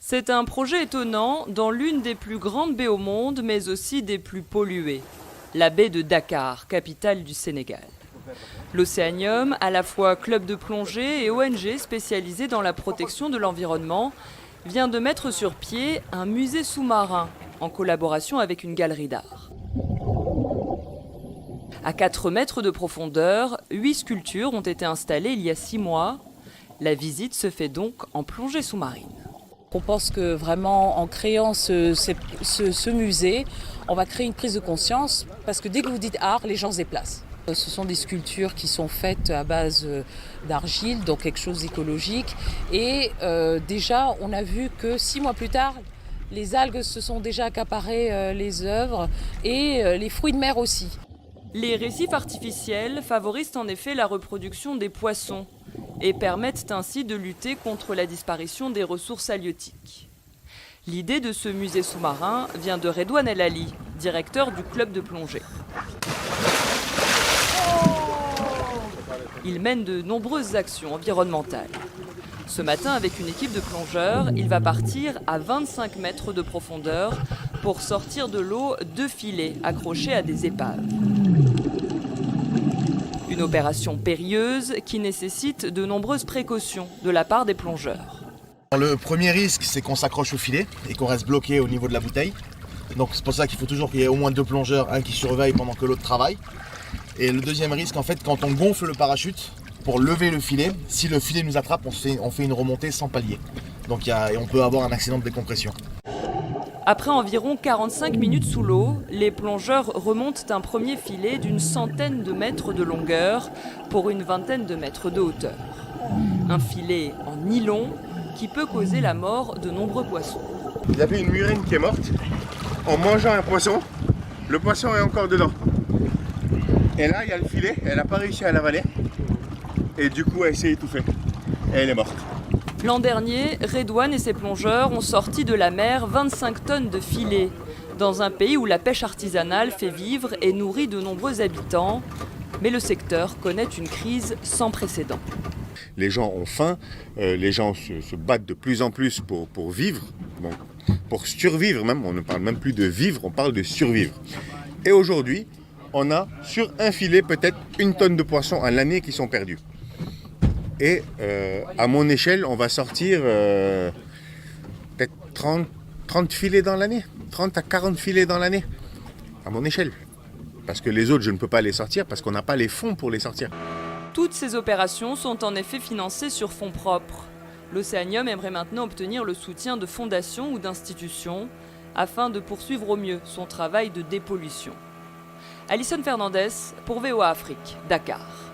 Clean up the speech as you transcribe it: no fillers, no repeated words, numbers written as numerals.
C'est un projet étonnant dans l'une des plus grandes baies au monde, mais aussi des plus polluées, la baie de Dakar, capitale du Sénégal. L'Océanium, à la fois club de plongée et ONG spécialisée dans la protection de l'environnement, vient de mettre sur pied un musée sous-marin en collaboration avec une galerie d'art. À 4 mètres de profondeur, 8 sculptures ont été installées il y a 6 mois. La visite se fait donc en plongée sous-marine. On pense que vraiment en créant ce musée, on va créer une prise de conscience parce que dès que vous dites art, les gens se déplacent. Ce sont des sculptures qui sont faites à base d'argile, donc quelque chose d'écologique. Et déjà, on a vu que 6 mois plus tard, les algues se sont déjà accaparées les œuvres et les fruits de mer aussi. Les récifs artificiels favorisent en effet la reproduction des poissons et permettent ainsi de lutter contre la disparition des ressources halieutiques. L'idée de ce musée sous-marin vient de Redouane El Ali, directeur du club de plongée. Il mène de nombreuses actions environnementales. Ce matin, avec une équipe de plongeurs, il va partir à 25 mètres de profondeur pour sortir de l'eau 2 filets accrochés à des épaves. Une opération périlleuse qui nécessite de nombreuses précautions de la part des plongeurs. Le premier risque, c'est qu'on s'accroche au filet et qu'on reste bloqué au niveau de la bouteille. Donc c'est pour ça qu'il faut toujours qu'il y ait au moins 2 plongeurs, un qui surveille pendant que l'autre travaille. Et le deuxième risque, en fait, quand on gonfle le parachute pour lever le filet, si le filet nous attrape, on fait une remontée sans palier. Donc on peut avoir un accident de décompression. Après environ 45 minutes sous l'eau, les plongeurs remontent un premier filet d'une centaine de mètres de longueur pour une vingtaine de mètres de hauteur. Un filet en nylon qui peut causer la mort de nombreux poissons. Il y avait une murène qui est morte en mangeant un poisson. Le poisson est encore dedans. Et là, il y a le filet, elle n'a pas réussi à l'avaler. Et du coup, elle s'est étouffée. Et elle est morte. L'an dernier, Redouane et ses plongeurs ont sorti de la mer 25 tonnes de filets, dans un pays où la pêche artisanale fait vivre et nourrit de nombreux habitants. Mais le secteur connaît une crise sans précédent. Les gens ont faim, les gens se battent de plus en plus pour vivre, bon, pour survivre même. On ne parle même plus de vivre, on parle de survivre. Et aujourd'hui, on a sur un filet peut-être 1 tonne de poissons à l'année qui sont perdus. Et à mon échelle, on va sortir peut-être 30 filets dans l'année, 30 à 40 filets dans l'année, à mon échelle. Parce que les autres, je ne peux pas les sortir parce qu'on n'a pas les fonds pour les sortir. Toutes ces opérations sont en effet financées sur fonds propres. L'Océanium aimerait maintenant obtenir le soutien de fondations ou d'institutions afin de poursuivre au mieux son travail de dépollution. Alison Fernandez pour VOA Afrique, Dakar.